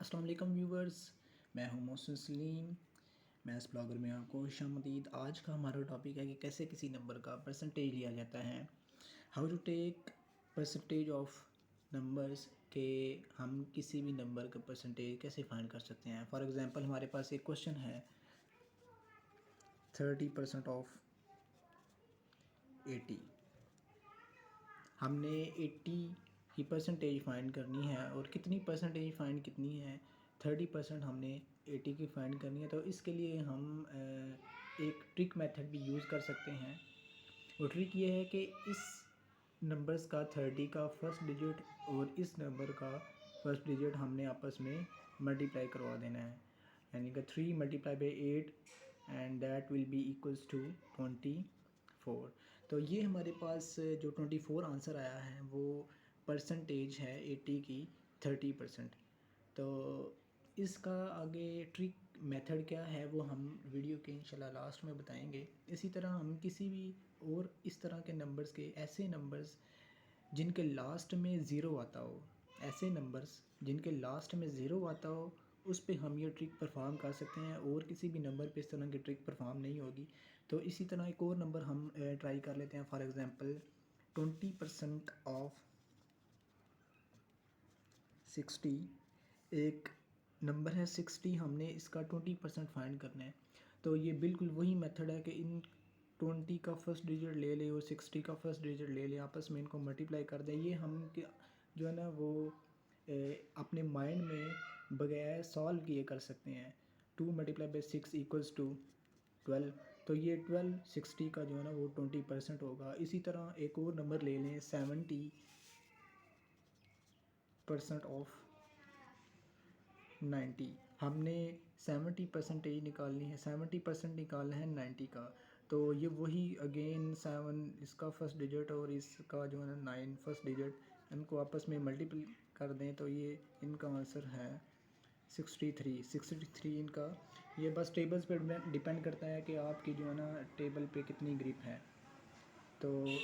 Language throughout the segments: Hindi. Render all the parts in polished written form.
अस्सलाम वालेकुम व्यूवर्स, मैं हूं मोहसिन सलीम। मैथ्स ब्लॉगर में आपको खुशामदीद। आज का हमारा टॉपिक है कि कैसे किसी नंबर का परसेंटेज लिया जाता है। How to take percentage of numbers के हम किसी भी नंबर का परसेंटेज कैसे फाइंड कर सकते हैं। फॉर एग्ज़ाम्पल हमारे पास एक क्वेश्चन है 30% ऑफ 80। हमने 80 की परसेंटेज फाइंड करनी है और कितनी परसेंटेज फाइंड कितनी है, 30% हमने 80 की फाइंड करनी है। तो इसके लिए हम एक ट्रिक मेथड भी यूज़ कर सकते हैं। वो ट्रिक ये है कि इस नंबर्स का 30 का फर्स्ट डिजिट और इस नंबर का फर्स्ट डिजिट हमने आपस में मल्टीप्लाई करवा देना है, यानी कि 3 multiply by 8 and that will be equals to 24। तो ये हमारे पास जो 24 आंसर आया है वो परसेंटेज है 80 की 30%। तो इसका आगे ट्रिक मेथड क्या है वो हम वीडियो के इंशाल्लाह लास्ट में बताएंगे। इसी तरह हम किसी भी और इस तरह के नंबर्स के ऐसे नंबर्स जिनके लास्ट में ज़ीरो आता हो, ऐसे नंबर्स जिनके लास्ट में ज़ीरो आता हो उस पे हम ये ट्रिक परफॉर्म कर सकते हैं और किसी भी नंबर पे इस तरह की ट्रिक परफॉर्म नहीं होगी। तो इसी तरह एक और नंबर हम ट्राई कर लेते हैं। For example 20% of 60। एक नंबर है 60, हमने इसका 20% फाइंड करना है। तो ये बिल्कुल वही मेथड है कि इन 20 का फर्स्ट डिजिट ले ले और 60 का फर्स्ट डिजिट ले ले, आपस में इनको मल्टीप्लाई कर दें। ये हम जो है ना वो अपने माइंड में बगैर सॉल्व किए कर सकते हैं। 2 मल्टीप्लाई बाई 6 इक्वल्स टू 12। तो ये 12 60 का जो है ना वो 20% होगा। इसी तरह एक और नंबर ले लें 70% ऑफ 90। हमने 70 परसेंटेज निकालनी है, 70% निकालना है 90 का। तो ये वही अगेन 7 इसका फर्स्ट डिजिट और इसका जो है ना 9 फर्स्ट डिजिट, इनको आपस में मल्टीपल कर दें तो ये इनका आंसर है 63 इनका। ये बस टेबल्स पे डिपेंड करता है कि आपकी जो है ना टेबल पे कितनी ग्रिप है। तो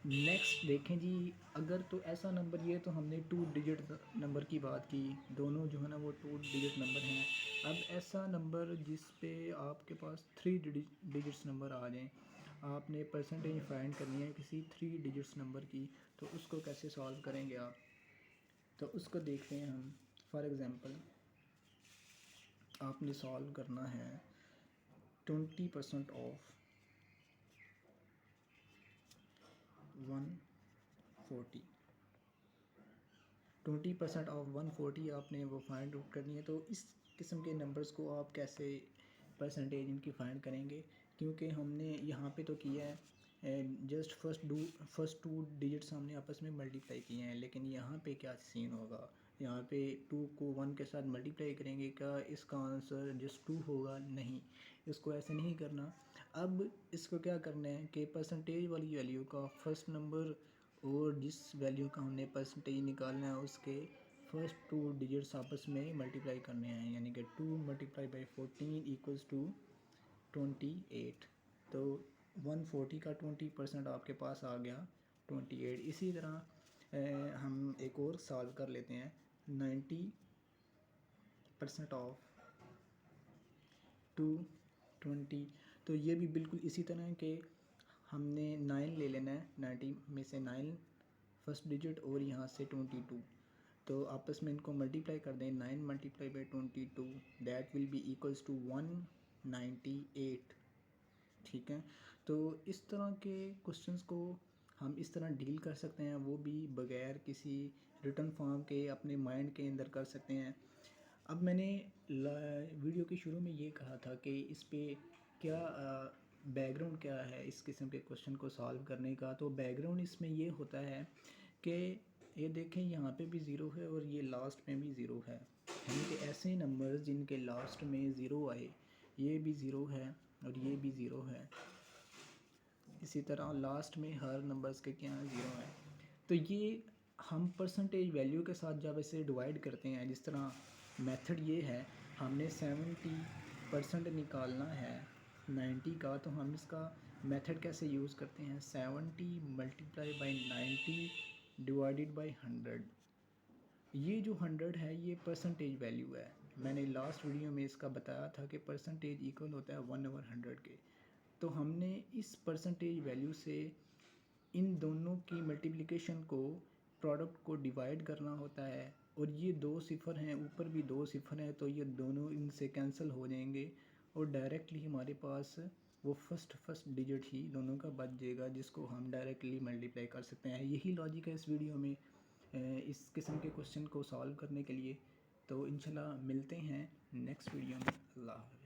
नेक्स्ट देखें जी, अगर तो ऐसा नंबर, ये तो हमने 2 डिजिट नंबर की बात की, दोनों जो है ना वो 2 डिजिट नंबर हैं। अब ऐसा नंबर जिस पे आपके पास 3 डिजिट्स नंबर आ जाएं, आपने परसेंटेज फाइंड करनी है किसी 3 डिजिट्स नंबर की, तो उसको कैसे सॉल्व करेंगे आप, तो उसको देखते हैं हम। फॉर एग्ज़ाम्पल आपने सॉल्व करना है 20% ऑफ 140। 20% ऑफ 140 आपने वो फाइंड आउट करनी है। तो इस किस्म के नंबर्स को आप कैसे परसेंटेज इनकी फाइंड करेंगे, क्योंकि हमने यहाँ पे तो किया है जस्ट फर्स्ट टू डिजिट्स हमने आपस में मल्टीप्लाई किए हैं, लेकिन यहाँ पे क्या सीन होगा, यहाँ पे 2 को 1 के साथ मल्टीप्लाई करेंगे, क्या इसका आंसर जस्ट 2 होगा? नहीं, इसको ऐसे नहीं करना। अब इसको क्या करना है कि परसेंटेज वाली वैल्यू का फर्स्ट नंबर और जिस वैल्यू का हमने परसेंटेज निकालना है उसके फर्स्ट 2 डिजिट्स आपस में मल्टीप्लाई करने हैं, यानी कि 2 मल्टीप्लाई बाई 14 इक्वल्स टू 28। तो 140 का 20% आपके पास आ गया 28। इसी तरह हम एक और सॉल्व कर लेते हैं 90% ऑफ 220। तो ये भी बिल्कुल इसी तरह के हमने 9 ले लेना है, 90 में से 9 फर्स्ट डिजिट और यहाँ से 22। तो आपस में इनको मल्टीप्लाई कर दें, 9 multiply by 22 that will be equals to 198। ठीक है। तो इस तरह के क्वेश्चंस को हम इस तरह डील कर सकते हैं, वो भी बगैर किसी रिटर्न फॉर्म के अपने माइंड के अंदर कर सकते हैं। अब मैंने वीडियो के शुरू में ये कहा था कि इस पे क्या बैकग्राउंड क्या है इस किस्म के क्वेश्चन को सॉल्व करने का। तो बैकग्राउंड इसमें ये होता है कि ये देखें यहाँ पे भी ज़ीरो है और ये लास्ट में भी ज़ीरो है, यानी कि ऐसे नंबर्स जिनके लास्ट में ज़ीरो आए, ये भी ज़ीरो है और ये भी ज़ीरो है। इसी तरह लास्ट में हर नंबर्स के क्या ज़ीरो है। तो ये हम परसेंटेज वैल्यू के साथ जब इसे डिवाइड करते हैं, जिस तरह मेथड ये है, हमने 70% निकालना है 90 का, तो हम इसका मेथड कैसे यूज़ करते हैं, 70 मल्टीप्लाई बाई 90 डिवाइडेड बाई 100। ये जो 100 है ये परसेंटेज वैल्यू है। मैंने लास्ट वीडियो में इसका बताया था कि परसेंटेज इक्वल होता है 1/100 के। तो हमने इस परसेंटेज वैल्यू से इन दोनों की मल्टीप्लिकेशन को, प्रोडक्ट को डिवाइड करना होता है। और ये 2 सिफ़र हैं, ऊपर भी 2 सिफ़र हैं, तो ये दोनों इनसे कैंसिल हो जाएंगे और डायरेक्टली हमारे पास वो फर्स्ट डिजिट ही दोनों का बच जाएगा, जिसको हम डायरेक्टली मल्टीप्लाई कर सकते हैं। यही लॉजिक है इस वीडियो में इस किस्म के क्वेश्चन को सॉल्व करने के लिए। तो इंशाल्लाह मिलते हैं नेक्स्ट वीडियो में। अल्लाह हाफ़िज़।